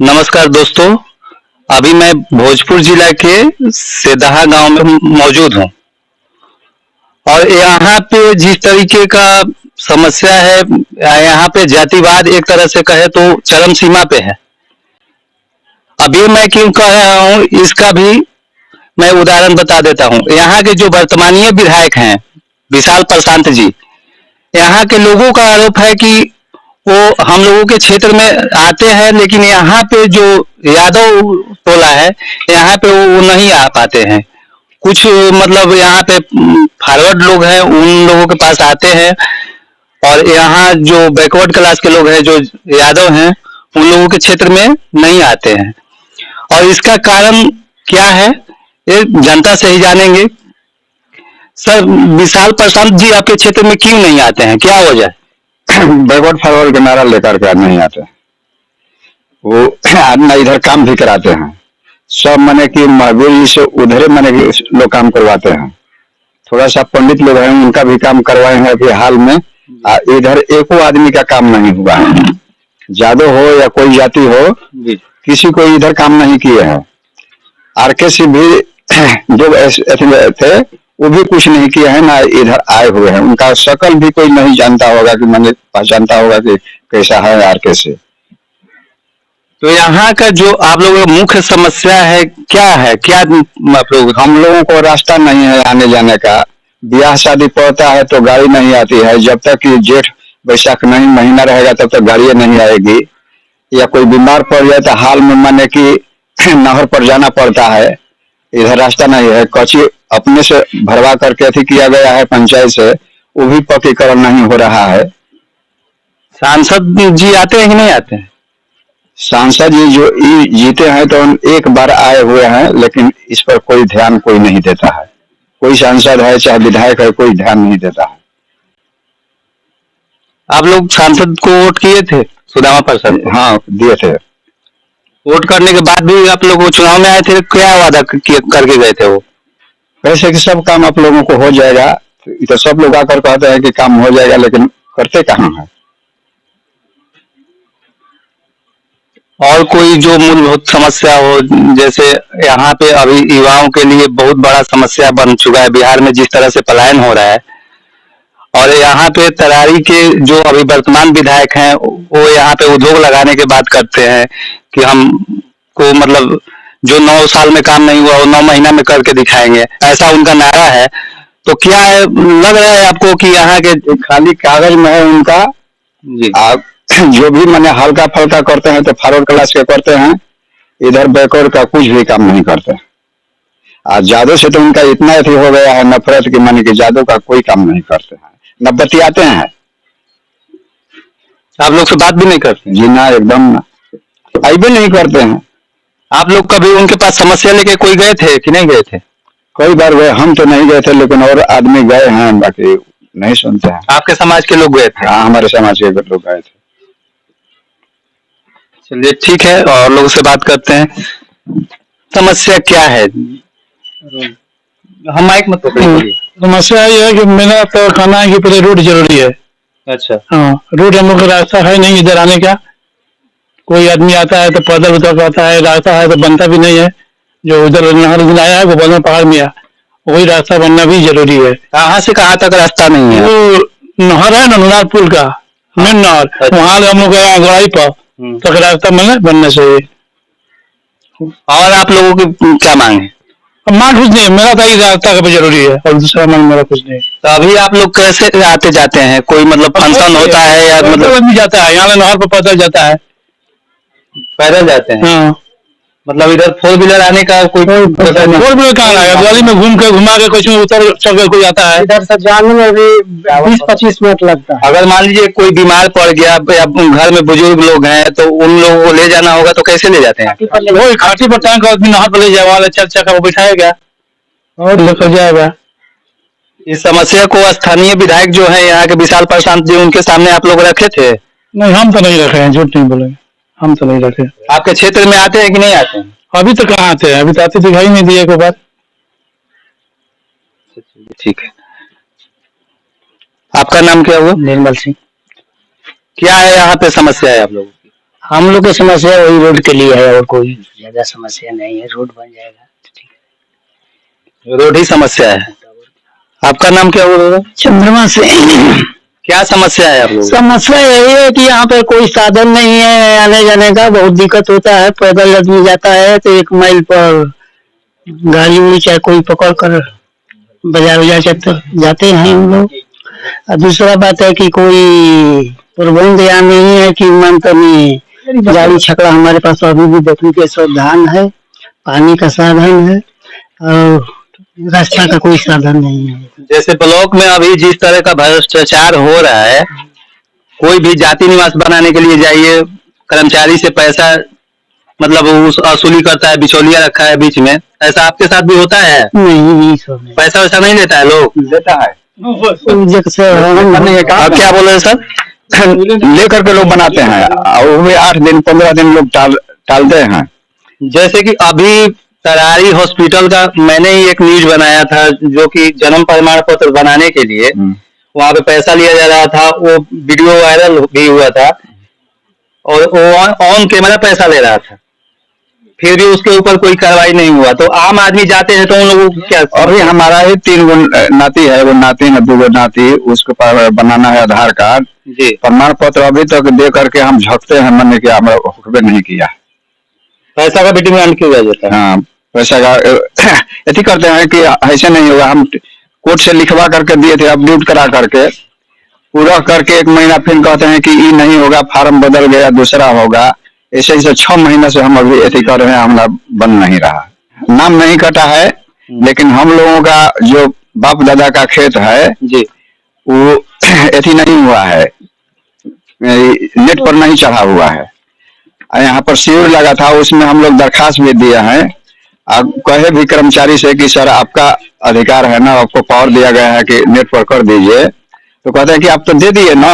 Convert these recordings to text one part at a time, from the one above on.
नमस्कार दोस्तों। अभी मैं भोजपुर जिला के सेदहा गांव में मौजूद हूं और यहाँ पे जिस तरीके का समस्या है, यहाँ पे जातिवाद एक तरह से कहे तो चरम सीमा पे है। अभी मैं क्यों कह रहा हूँ इसका भी मैं उदाहरण बता देता हूँ। यहाँ के जो वर्तमानीय विधायक हैं विशाल प्रशांत जी, यहाँ के लोगों का आरोप है कि वो हम लोगों के क्षेत्र में आते हैं, लेकिन यहाँ पे जो यादव टोला है यहाँ पे वो नहीं आ पाते हैं। कुछ मतलब यहाँ पे फॉरवर्ड लोग हैं, उन लोगों के पास आते हैं और यहाँ जो बैकवर्ड क्लास के लोग हैं जो यादव हैं उन लोगों के क्षेत्र में नहीं आते हैं। और इसका कारण क्या है ये जनता से ही जानेंगे। सर, विशाल प्रशांत जी आपके क्षेत्र में क्यों नहीं आते हैं, क्या वजह है? बैकवर्ड फॉरवर्ड के नारा लेकर के नहीं आते। वो ना इधर काम भी कराते हैं, सब मने की मजबूरी से उधर मने लोग काम करवाते हैं। थोड़ा सा पंडित लोग हैं उनका भी काम करवाए हैं अभी हाल में। इधर एको आदमी का काम नहीं हुआ है, जादव हो या कोई जाति हो, किसी को इधर काम नहीं किए हैं। आरके से भी जो थे वो भी कुछ नहीं किए हैं, ना इधर आए हुए हैं। उनका शकल भी कोई नहीं जानता होगा कि मैंने पहचानता होगा कि कैसा है आरके से। तो यहाँ का जो आप लोगों का मुख्य समस्या है क्या है? क्या हम लोगों को रास्ता नहीं है आने जाने का। ब्याह शादी पड़ता है तो गाड़ी नहीं आती है। जब तक कि जेठ बैसाख नहीं महीना रहेगा तब तक गाड़ी नहीं आएगी। या कोई बीमार पड़ जाए तो हाल में माने कि नहर पर जाना पड़ता है। इधर रास्ता नहीं है। कच्ची अपने से भरवा करके अथी किया गया है पंचायत से, वो भी पक्कीकरण नहीं हो रहा है। सांसद जी आते हैं कि नहीं आते हैं? सांसद जी जो जीते हैं तो एक बार आए हुए हैं, लेकिन इस पर कोई ध्यान कोई नहीं देता है। कोई सांसद है चाहे विधायक है, कोई ध्यान नहीं देता है। आप लोग सांसद को वोट किए थे सुदामा प्रसाद? हाँ दिए थे। वोट करने के बाद भी आप लोग चुनाव में आए थे, क्या वादा करके गए थे वो? वैसे कि सब काम आप लोगों को हो जाएगा, तो सब लोग आकर कहते हैं कि काम हो जाएगा, लेकिन करते कहाँ है। और कोई जो मूलभूत समस्या हो, जैसे यहाँ पे अभी युवाओं के लिए बहुत बड़ा समस्या बन चुका है बिहार में, जिस तरह से पलायन हो रहा है। और यहाँ पे तरारी के जो अभी वर्तमान विधायक हैं वो यहाँ पे उद्योग लगाने की बात करते हैं कि हम को मतलब जो 9 साल में काम नहीं हुआ वो 9 महीना में करके दिखाएंगे, ऐसा उनका नारा है। तो क्या है, लग रहा है आपको कि यहाँ के खाली कागज में है उनका जी? आप जो भी मैंने हल्का फल्का करते हैं तो फॉरवर्ड क्लास के करते हैं, इधर बैकवर्ड का कुछ भी काम नहीं करते। आज जादव से तो उनका इतना अथी हो गया है नफरत की, माने कि जादव का कोई काम नहीं करते हैं, न बतियाते हैं। आप लोग से बात भी नहीं करते? जी ना, एकदम ना, आइबे नहीं करते हैं। आप लोग कभी उनके पास समस्या लेके कोई गए थे कि नहीं गए थे? कई बार गए, हम तो नहीं गए थे लेकिन और आदमी गए हैं, बाकी नहीं सुनते हैं। आपके समाज के लोग गए थे? हाँ, हमारे समाज के लोग गए थे। चलिए ठीक है, और लोगों से बात करते हैं। समस्या क्या है? हम माइक मत पकड़िए। समस्या ये है कि मेरा तो कहना है कि पहले रोड जरूरी है। अच्छा। हाँ, रोड हम लोग का रास्ता है नहीं इधर आने का। कोई आदमी आता है तो पैदल उतर आता है, रास्ता है तो बनता भी नहीं है। जो उधर नहर आया है वो बना पहाड़ में आ, वही रास्ता बनना भी जरूरी है। कहाँ से कहाँ तक रास्ता नहीं है? वो नहर है ना, नुनार पुल का मेन नहर, वहाँ हम लोग गड़ाई पर तक रास्ता बनना चाहिए। और आप लोगों की क्या मांग है? मांग कुछ नहीं, मेरा तो रास्ता का भी जरूरी है और दूसरा मांग मेरा कुछ नहीं। तो अभी आप लोग कैसे आते जाते हैं? कोई मतलब फंक्शन होता है या मतलब जाता है? यहाँ नहर पर पैदल जाता है, पैदल जाते हैं? हाँ। मतलब इधर 4 व्हीलर आने का कोई 4 व्हीलर कहाँ आएगा? गली में घूम के घुमा के कुछ में उतर चल कोई आता है। इधर से जाने में भी 20-25 मिनट लगता है। अगर मान लीजिए कोई बीमार पड़ गया या घर में बुजुर्ग लोग हैं तो उन लोगों को ले जाना होगा, तो कैसे ले जाते हैं? वही खाटी पर टांग कर नहर पर ले जाए, वाला चल कर बिठाएगा और लेकर जाएगा। इस समस्या को स्थानीय विधायक जो है यहाँ के विशाल प्रशांत जी, उनके सामने आप लोग रखे थे? नहीं, हम तो नहीं रखे हैं, झूठ नहीं बोलेंगे, हम तो नहीं रखे। आपके क्षेत्र में आते हैं कि नहीं आते हैं? अभी तो कहाँ आते हैं, अभी तो आते दिखाई नहीं दिए एक बार। ठीक है, आपका नाम क्या हुआ? निर्मल सिंह। क्या है यहाँ पे समस्या है आप लोगों की? हम लोग की समस्या वही रोड के लिए है और कोई ज्यादा समस्या नहीं है। रोड बन जाएगा ठीक रोड ही समस्या है। आपका नाम क्या हुआ? चंद्रमा से। क्या समस्या है आप लोग? समस्या यही है कि यहाँ पर कोई साधन नहीं है आने जाने का, बहुत दिक्कत होता है। पैदल आदमी जाता है तो 1 माइल पर गाड़ी उड़ी चाहे कोई पकड़ कर बाजार जाते हैं हम लोग। और दूसरा बात है कि कोई प्रबंध यहाँ नहीं है कि मंतनी गाड़ी छकड़ा हमारे पास अभी भी देखने के सावधान है, पानी का साधन है और रास्ता का कोई साधन नहीं है। जैसे ब्लॉक में अभी जिस तरह का भ्रष्टाचार हो रहा है, कोई भी जाति निवास बनाने के लिए जाइए, कर्मचारी से पैसा मतलब उस वसूली करता है, बिचौलिया रखा है बीच में। ऐसा आपके साथ भी होता है? नहीं सब नहीं। पैसा वैसा नहीं लेता है लोग? लेता है। आप क्या बोल रहे हैं सर? लेकर के लोग बनाते हैं और वो भी 8 दिन 15 दिन लोग टालते हैं। जैसे कि अभी तरारी हॉस्पिटल का मैंने ही एक न्यूज बनाया था, जो कि जन्म प्रमाण पत्र बनाने के लिए वहां पे पैसा लिया जा रहा था। वो वीडियो वायरल भी हुआ था और वो ऑन कैमरा पैसा ले रहा था, फिर भी उसके ऊपर कोई कार्रवाई नहीं हुआ। तो आम आदमी जाते हैं तो उन लोगों को क्या? अभी हमारा ही 3 नाती है, वो नाती न 2 नाती, उसके पास बनाना है आधार कार्ड जी। प्रमाण पत्र अभी तक दे करके हम झकते हैं, मैंने क्या हमारा हुक्म नहीं किया। पैसा का भी डिमांड किया जाता है। हाँ, पैसा का ऐसी करते हैं कि ऐसे नहीं होगा। हम कोर्ट से लिखवा करके दिए थे, अपडेट करा करके पूरा करके 1 महीना फिर कहते हैं कि ये नहीं होगा, फार्म बदल गया, दूसरा होगा। ऐसे ऐसे 6 महीने से हम अभी ऐसे कर रहे हैं, हमारा बन नहीं रहा। नाम नहीं कटा है, लेकिन हम लोगों का जो बाप दादा का खेत है जी, वो ऐसी नहीं हुआ है, नेट पर नहीं चढ़ा हुआ है। यहाँ पर शिविर लगा था, उसमें हम लोग दरखास्त भी दिया है। आप कहे भी कर्मचारी से कि सर आपका अधिकार है ना, आपको पावर दिया गया है कि नेट पर कर दीजिए, तो कहते हैं कि आप तो दे दिए ना,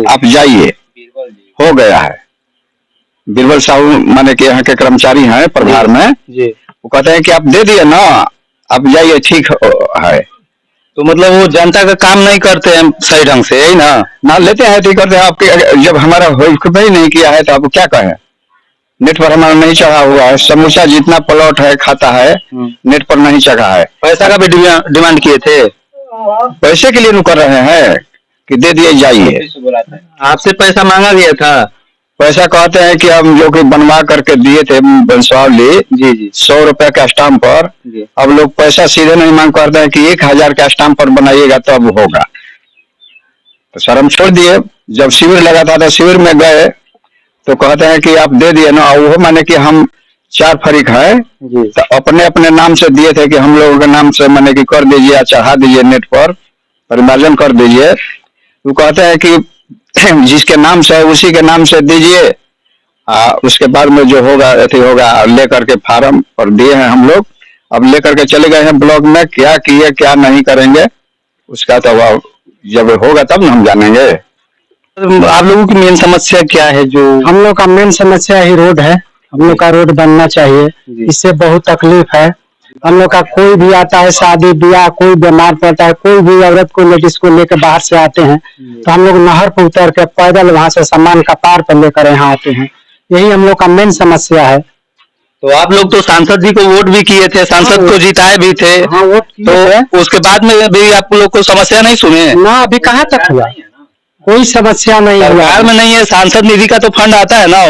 आप जाइए, हो गया है। बीरबल साहू माने कि यहाँ के कर्मचारी हैं प्रभार में जी। वो कहते हैं कि आप दे दिए ना, आप जाइए, ठीक है। तो मतलब वो जनता का काम नहीं करते हैं सही ढंग से, यही ना लेते हैं ठीक करते हैं। आपके जब हमारा ही नहीं किया है तो आप क्या कहें? नेट पर हमारा नहीं चढ़ा हुआ है, समूचा जितना प्लॉट है खाता है नेट पर नहीं चढ़ा है। पैसा का भी डिमांड किए थे? पैसे के लिए नु कर रहे हैं कि दे दिए जाइए। आपसे पैसा मांगा गया था? पैसा कहते हैं कि हम जो कि बनवा करके दिए थे बंसवाली जी जी 100 रुपए का स्टाम्प पर, अब लोग पैसा सीधे नहीं मांग करते हैं कि 1000 का स्टाम्प पर बनाइएगा तब होगा। तो सर हम छोड़ दिए। जब शिविर लगा था तो शिविर में गए तो कहते हैं कि आप दे दिए ना, वो माने कि हम 4 फरीक है तो अपने अपने नाम से दिए थे कि हम लोगों के नाम से माने कि कर दीजिए या चढ़ा दीजिए, नेट पर परिमार्जन कर दीजिए। वो कहते हैं कि जिसके नाम से है उसी के नाम से दीजिए, उसके बाद में जो होगा अथी होगा। लेकर के फार्म और दिए हैं हम लोग, अब लेकर के चले गए हैं ब्लॉक में। क्या किए क्या नहीं करेंगे उसका तो जब होगा तब ना हम जानेंगे। आप लोगों की मेन समस्या क्या है? जो हम लोग का मेन समस्या ही रोड है। हम लोग का रोड बनना चाहिए, इससे बहुत तकलीफ है। हम लोग का कोई भी आता है शादी ब्याह, कोई बीमार पड़ता है, कोई भी औरत को लेडीज को लेकर बाहर से आते हैं तो हम लोग नहर पर उतर के पैदल वहां से सामान का पार पर लेकर यहाँ आते हैं। यही हम लोग का मेन समस्या है। तो आप लोग तो सांसद जी को वोट भी किए थे, सांसद को जिताए भी थे। हाँ, वोट तो उसके बाद में भी आप लोग को समस्या नहीं सुने ना? अभी कहाँ तक हुआ? कोई समस्या नहीं है। सरकार में नहीं है, सांसद निधि का तो फंड आता है ना,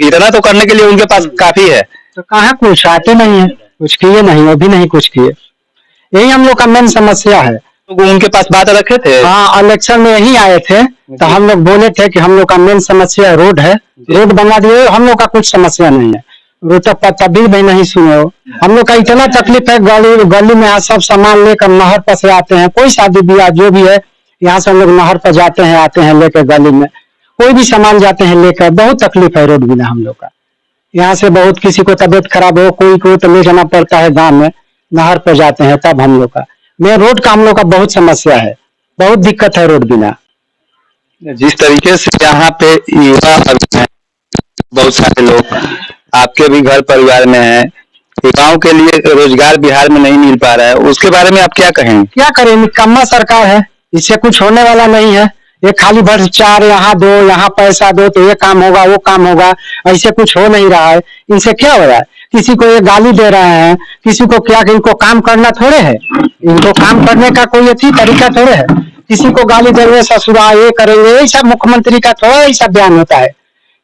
इतना तो करने के लिए उनके पास काफी है। तो कहाँ कुछ आते नहीं है, कुछ किए नहीं, अभी नहीं कुछ किए। यही हम लोग का मेन समस्या है। तो उनके पास बात रखे थे? हाँ, इलेक्शन में यही आए थे तो हम लोग बोले थे कि हम लोग का मेन समस्या रोड है, रोड बना दिए। हम लोग का कुछ समस्या नहीं है, रोड तभी भी नहीं सुने हो। हम लोग का इतना तकलीफ है, गली में सब सामान लेकर नहर पर से आते हैं। कोई शादी ब्याह जो भी है यहाँ से हम लोग नहर पर जाते हैं, आते हैं लेकर गली में, कोई भी सामान जाते हैं लेकर। बहुत तकलीफ है रोड बिना हम लोग का। यहाँ से बहुत किसी को तबीयत खराब हो, कोई को तो ले जाना पड़ता है गांव में, नहर पर जाते हैं तब हम लोग का। मेन रोड का हम लोग का बहुत समस्या है, बहुत दिक्कत है रोड बिना। जिस तरीके से यहाँ पे युवा बहुत सारे लोग आपके भी घर परिवार में हैं, युवाओं के लिए रोजगार बिहार में नहीं मिल पा रहा है, उसके बारे में आप क्या कहेंगे? क्या करें, निकम्मा सरकार है, इससे कुछ होने वाला नहीं है। ये खाली भ्रष्टाचार, यहाँ दो, यहाँ पैसा दो तो ये काम होगा, वो काम होगा, ऐसे कुछ हो नहीं रहा है। इनसे क्या हो रहा है? किसी को ये गाली दे रहे हैं, किसी को क्या, इनको काम करना थोड़े है, इनको काम करने का कोई अच्छी तरीका थोड़े है। किसी को गाली दे रहे, ससुरा ये करेंगे, यही सब मुख्यमंत्री का थोड़ा ऐसा बयान होता है।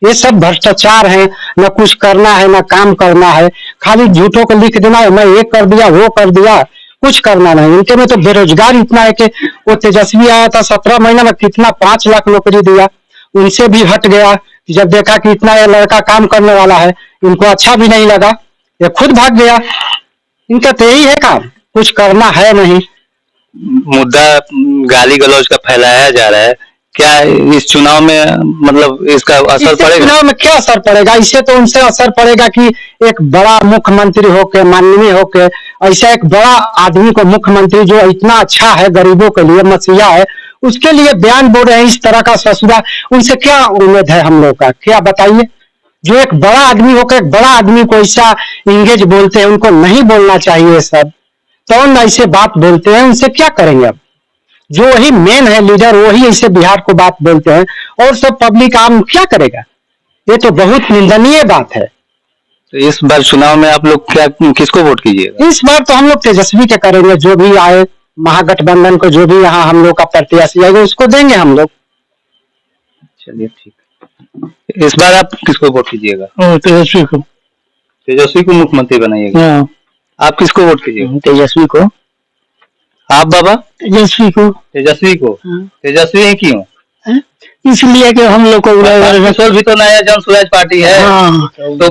ये सब भ्रष्टाचार है, न कुछ करना है न काम करना है, खाली झूठों को लिख देना है, मैं ये कर दिया वो कर दिया, कुछ करना नहीं। इनके में तो बेरोजगार इतना है कि वो तेजस्वी आया था 17 महीना में कितना 5 लाख नौकरी दिया, उनसे भी हट गया। जब देखा कि इतना ये लड़का काम करने वाला है, इनको अच्छा भी नहीं लगा, ये खुद भाग गया। इनका तो यही है काम, कुछ करना है नहीं। मुद्दा गाली गलौज का फैलाया जा रहा है, क्या इस चुनाव में मतलब इसका असर इससे पड़ेगा? चुनाव में क्या असर पड़ेगा? इससे तो उनसे असर पड़ेगा कि एक बड़ा मुख्यमंत्री होके, माननीय होके, ऐसा एक बड़ा आदमी को मुख्यमंत्री जो इतना अच्छा है, गरीबों के लिए मसीहा है, उसके लिए बयान बोल रहे हैं इस तरह का ससुरा। उनसे क्या उम्मीद है हम लोग का? क्या बताइए? जो एक बड़ा आदमी होकर एक बड़ा आदमी को ऐसा इंगेज बोलते हैं, उनको नहीं बोलना चाहिए सब। कौन ऐसे बात बोलते हैं, उनसे क्या करेंगे? अब जो वही मेन है लीडर, वही ऐसे बिहार को बात बोलते हैं और सब पब्लिक आम क्या करेगा? ये तो बहुत निंदनीय बात है। तो इस बार चुनाव में आप लोग क्या, किसको वोट कीजिएगा? इस बार तो हम लोग तेजस्वी के करेंगे, जो भी आए महागठबंधन को, जो भी यहाँ हम लोग का प्रत्याशी आएगा उसको देंगे हम लोग। चलिए ठीक है। इस बार आप किसको वोट कीजिएगा? तेजस्वी को। तेजस्वी को मुख्यमंत्री बनाइएगा। हाँ, आप किसको वोट कीजिएगा? तेजस्वी को। आप बाबा? तेजस्वी को। तेजस्वी को। तेजस्वी ही क्यों? इसलिए कि हम लोग को किशोर भी तो नया जन स्वराज पार्टी है। हाँ, तो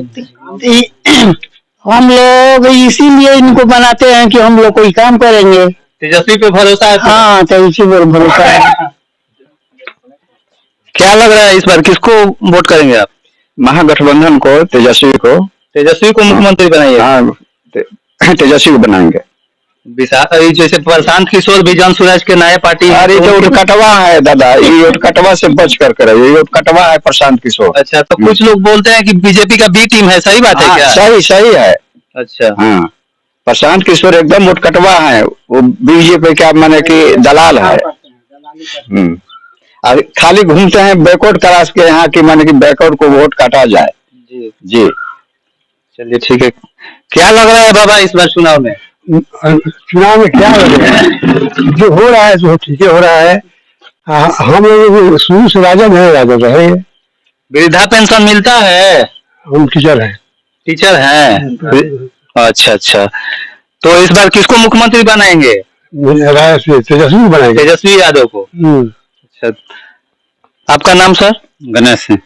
हम लोग इसीलिए इनको बनाते हैं कि हम लोग कोई काम करेंगे। तेजस्वी पे भरोसा है? हाँ, तेजस्वी पर भरोसा है। क्या लग रहा है इस बार किसको वोट करेंगे आप? महागठबंधन को, तेजस्वी को। तेजस्वी को मुख्यमंत्री बनाइए? हाँ, तेजस्वी को बनाएंगे। जैसे प्रशांत किशोर भी जन स्वराज के नए पार्टी है। अरे तो उठकटवा है दादा, ये उठकटवा से बच कर करे, ये उठकटवा है प्रशांत किशोर। अच्छा, तो कुछ लोग बोलते हैं कि बीजेपी का बी टीम है, सही बात है क्या? सही सही है। अच्छा, हाँ, प्रशांत किशोर एकदम उठकटवा है, वो बीजेपी का माने कि दलाल है। और खाली घूमते हैं बैकवर्ड क्लास के यहाँ की, माने कि बैकवर्ड को वोट काटा जाए। जी जी, चलिए ठीक है। क्या लग रहा है बाबा इस बार चुनाव में? चुनाव में क्या हो रहा है? जो हो रहा है जो ठीक हो रहा है। हम लोग शुरू से राजद है, राजद रहे। वृद्धा पेंशन मिलता है? हम टीचर हैं। टीचर हैं? अच्छा अच्छा, तो इस बार किसको मुख्यमंत्री बनाएंगे? तेजस्वी बनाएंगे। तेजस्वी यादव को। अच्छा, आपका नाम सर? गणेश सिंह।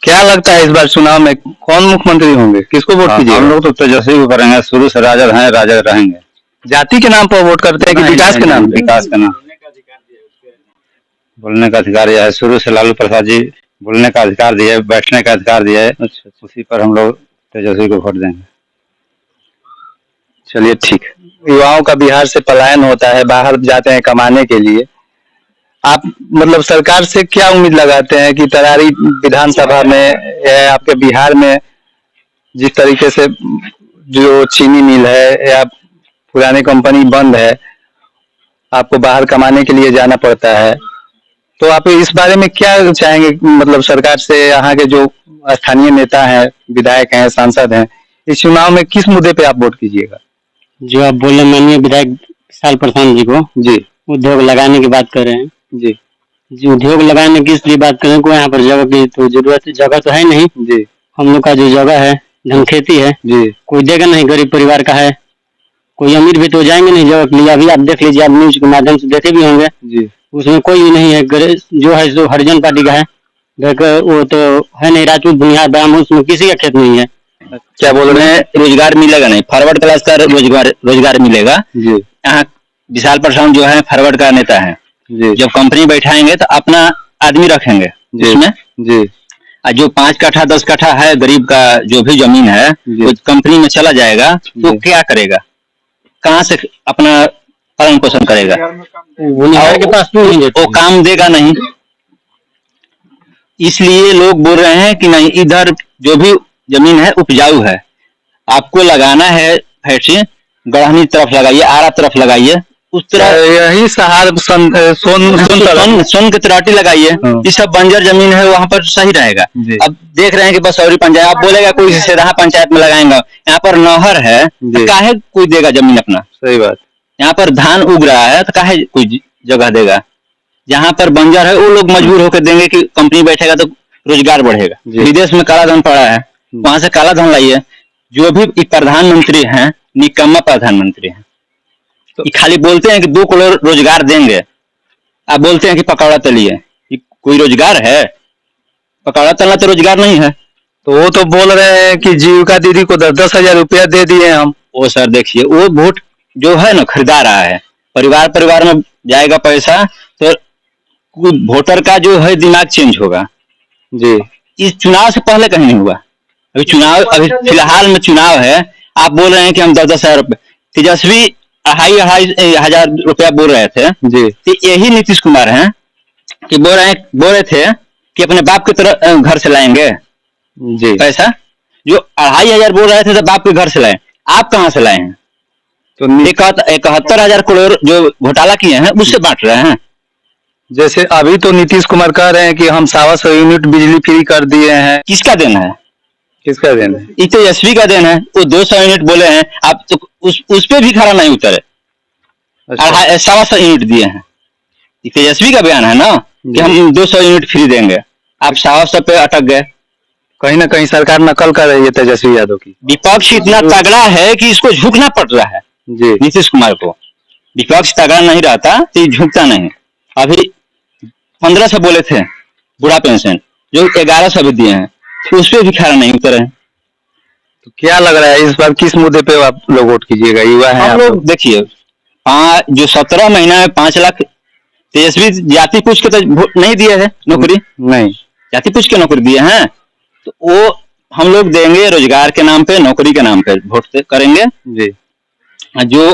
क्या लगता है इस बार चुनाव में कौन मुख्यमंत्री होंगे, किसको वोट कीजिए? हम लोग तो तेजस्वी को करेंगे, शुरू से राजद हैं, राजद रहेंगे। जाति के नाम पर वोट करते हैं कि विकास के नाम पे? विकास का नाम, बोलने का अधिकार दिया है शुरू से। लालू प्रसाद जी बोलने का अधिकार दिया है, बैठने का अधिकार दिया है। अच्छा, उसी पर हम लोग तेजस्वी को वोट देंगे। चलिए ठीक है। युवाओं का बिहार से पलायन होता है, बाहर जाते हैं कमाने के लिए। आप मतलब सरकार से क्या उम्मीद लगाते हैं कि तरारी विधानसभा में या आपके बिहार में जिस तरीके से जो चीनी मिल है या पुरानी कंपनी बंद है, आपको बाहर कमाने के लिए जाना पड़ता है, तो आप इस बारे में क्या चाहेंगे? मतलब सरकार से, यहाँ के जो स्थानीय नेता हैं, विधायक हैं, सांसद हैं, इस चुनाव में किस मुद्दे पे आप वोट कीजिएगा? जो आप बोले माननीय विधायक विशाल पासवान जी को, जी, उद्योग लगाने की बात कर रहे हैं। जी जी, उद्योग लगाने की इसलिए बात करें, कोई यहाँ पर जगह की तो जगह तो है नहीं। जी, हम लोग का जो जगह है धन खेती है, जी, कोई देगा नहीं, गरीब परिवार का है, कोई अमीर भी तो जाएंगे नहीं जगह के लिए। अभी आप देख लीजिए, आप न्यूज के माध्यम से देखे भी होंगे, जी, उसमें कोई भी नहीं है। जो है सो हरिजन पार्टी का है, वो तो है नहीं, राजपूत बुनियाद ब्राह्मण, उसमें किसी का खेत नहीं है। क्या बोल रहे हैं? रोजगार मिलेगा नहीं, फॉरवर्ड क्लास का रोजगार मिलेगा। जी, यहाँ विशाल पासवान जो है फॉरवर्ड का नेता है, जी, जब कंपनी बैठाएंगे तो अपना आदमी रखेंगे जिसमें, जी, जो 5 कट्ठा 10 कट्ठा है गरीब का जो भी जमीन है, वो कंपनी में चला जाएगा तो क्या करेगा? कहाँ से अपना पालन पोषण करेगा? के पास वो काम देगा नहीं। इसलिए लोग बोल रहे हैं कि नहीं, इधर जो भी जमीन है उपजाऊ है, आपको लगाना है फैक्ट्री, गढ़हनी तरफ लगाइए, आरा तरफ लगाइए, उस तरह यही सहार सोन की तराटी लगाइए, ये सब बंजर जमीन है, वहाँ पर सही रहेगा। अब देख रहे हैं कि बसौरी पंचायत, आप बोलेगा कोई सेदहा पंचायत में लगाएंगे, यहाँ पर नहर है तो काहे कोई देगा जमीन अपना? सही बात। यहाँ पर धान उग रहा है तो काहे कोई जगह देगा? जहाँ पर बंजर है वो लोग मजबूर होकर देंगे कि कंपनी बैठेगा तो रोजगार बढ़ेगा। विदेश में काला धन पड़ा है, वहां से काला धन लाइए। जो भी प्रधानमंत्री हैं निकम्मा प्रधानमंत्री हैं, तो खाली बोलते हैं कि 2 करोड़ रोजगार देंगे, आप बोलते हैं कि पकौड़ा तलिए। ये कोई रोजगार है? पकौड़ा तलना तो रोजगार नहीं है। तो वो तो बोल रहे हैं कि जीविका दीदी को 10-10 हजार रुपया दे दिए हम। वो सर देखिए, वो वोट जो है ना खरीदा रहा है, परिवार में जाएगा पैसा, तो वोटर का जो है दिमाग चेंज होगा जी। इस चुनाव से पहले कहीं नहीं हुआ। अभी फिलहाल में चुनाव है, आप बोल रहे हैं कि हम 10-10 हजार रुपए। तेजस्वी 2,500 हजार रुपया बोल रहे थे जी, तो यही नीतीश कुमार हैं कि बोल रहे थे कि अपने बाप की तरह घर से लाएंगे जी। पैसा। जो 2,500 बोल रहे थे तो बाप के घर से लाए, आप कहाँ से लाए हैं? तो 71,000 करोड़ जो घोटाला किए हैं उससे बांट रहे हैं। जैसे अभी तो नीतीश कुमार कह रहे हैं कि हम 125 यूनिट बिजली फ्री कर दिए हैं। किसका देन है? किसका देन है? ये तेजस्वी का देन है। वो 200 यूनिट बोले हैं, आप तो उस पे भी खरा नहीं उतरे। 125 यूनिट दिए हैं, ये तेजस्वी का बयान है ना कि हम 200 यूनिट फ्री देंगे, आप 125 पे अटक गए। कहीं ना कहीं सरकार नकल कर रही है तेजस्वी यादव की। विपक्ष इतना तगड़ा है कि इसको झुकना पड़ रहा है जी। नीतीश कुमार को। विपक्ष तगड़ा नहीं रहता तो ये झुकता नहीं। अभी 1500 बोले थे बुढ़ा पेंशन, जो 1100 भी दिए हैं, उस पर भी खरा नहीं उतरे हैं। तो क्या लग रहा है इस बार किस मुद्दे पे आप लोग वोट कीजिएगा? युवा है हम लोग देखिए, जो 17 महीना में 5 लाख तेजस्वी जाति पूछ के तो नहीं दिए है नौकरी, नहीं जाति पूछ के नौकरी दिए हैं, तो वो हम लोग देंगे रोजगार के नाम पे, नौकरी के नाम पे वोट करेंगे जी। जो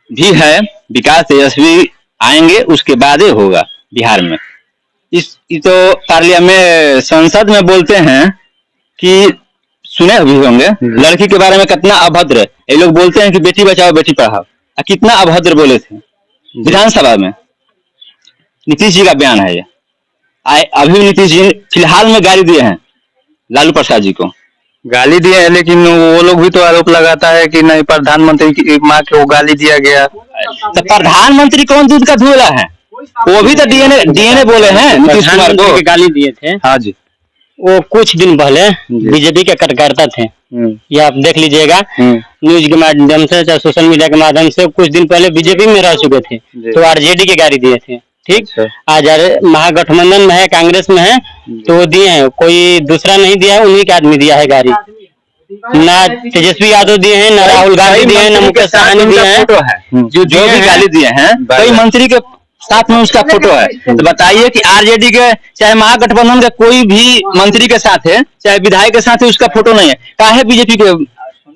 भी है विकास तेजस्वी आएंगे उसके बाद ही होगा बिहार में। इस तो पार्लियामेंट में संसद में बोलते हैं कि सुने भी होंगे लड़की के बारे में कितना अभद्र है। ये लोग बोलते हैं कि बेटी बचाओ बेटी पढ़ाओ, कितना अभद्र बोले थे विधानसभा में। नीतीश जी का बयान है ये। अभी नीतीश जी फिलहाल में गाली दिए हैं लालू प्रसाद जी को, गाली दिए हैं, लेकिन वो लोग भी तो आरोप लगाता है कि नहीं प्रधानमंत्री की माँ को गाली दिया गया। तो प्रधानमंत्री कौन दूध का धुला है? वो भी तो डीएनए बोले हैं न्यातीश कुमार को गाली दिए थे। हाँ जी। वो कुछ दिन पहले बीजेपी के कार्यकर्ता थे, ये आप देख लीजिएगा न्यूज के माध्यम से चाहे सोशल मीडिया के माध्यम से, कुछ दिन पहले बीजेपी में रह चुके थे तो आरजेडी के गाली दिए थे। ठीक, आज महागठबंधन में है, कांग्रेस में है, तो वो दिए हैं, कोई दूसरा नहीं दिया है, उन्हीं के आदमी दिया है गाली। ना तेजस्वी यादव दिए हैं, ना राहुल गांधी दिए हैं, ना मुकेश सहनी दिए हैं। जो भी गाली दिए हैं कई मंत्री के साथ में उसका फोटो है। तो बताइए कि आरजेडी के चाहे महागठबंधन के कोई भी मंत्री के साथ है, चाहे विधायक के साथ है, उसका फोटो नहीं है। काहे बीजेपी के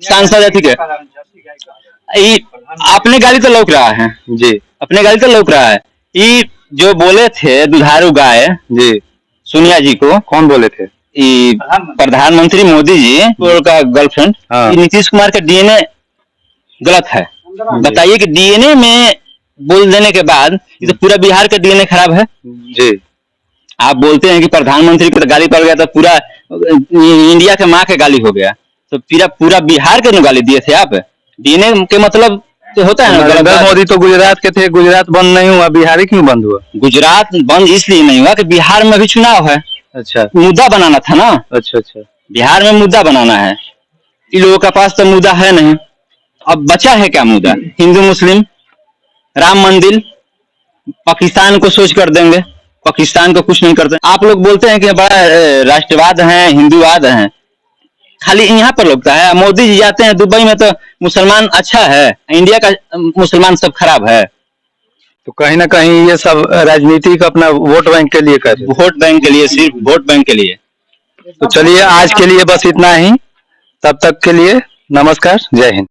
सांसद है? ठीक है, अपने गाली तो लौक रहा है जी, अपने गाली तो लौक रहा है। ये जो बोले थे दुधारू गाय जी, सोनिया जी को, कौन बोले थे? प्रधानमंत्री मोदी जी का गर्लफ्रेंड। नीतीश कुमार का डीएनए गलत है। बताइए कि डीएनए में बोल देने के बाद ये तो पूरा बिहार का डीएनए खराब है जी। आप बोलते हैं कि प्रधानमंत्री को गाली पड़ गया तो पूरा इंडिया के माँ के गाली हो गया, तो पूरा बिहार के गाली दिए थे आप। डीएनए के मतलब तो होता है ना। नरेंद्र मोदी तो गुजरात के थे, गुजरात बंद नहीं हुआ, बिहार ही क्यों बंद हुआ? गुजरात बंद इसलिए नहीं हुआ कि बिहार में भी चुनाव है। अच्छा, मुद्दा बनाना था ना। अच्छा अच्छा, बिहार में मुद्दा बनाना है, इन लोगों के पास तो मुद्दा है नहीं। अब बचा है क्या मुद्दा? हिंदू मुस्लिम, राम मंदिर, पाकिस्तान को सोच कर देंगे, पाकिस्तान को कुछ नहीं करते। आप लोग बोलते हैं कि बड़ा राष्ट्रवाद है, हिंदूवाद है, खाली यहाँ पर लगता है। मोदी जी जाते हैं दुबई में तो मुसलमान अच्छा है, इंडिया का मुसलमान सब खराब है। तो कहीं ना कहीं ये सब राजनीतिक अपना वोट बैंक के लिए कर, वोट बैंक के लिए, सिर्फ वोट बैंक के लिए। तो चलिए आज के लिए बस इतना ही, तब तक के लिए नमस्कार, जय हिंद।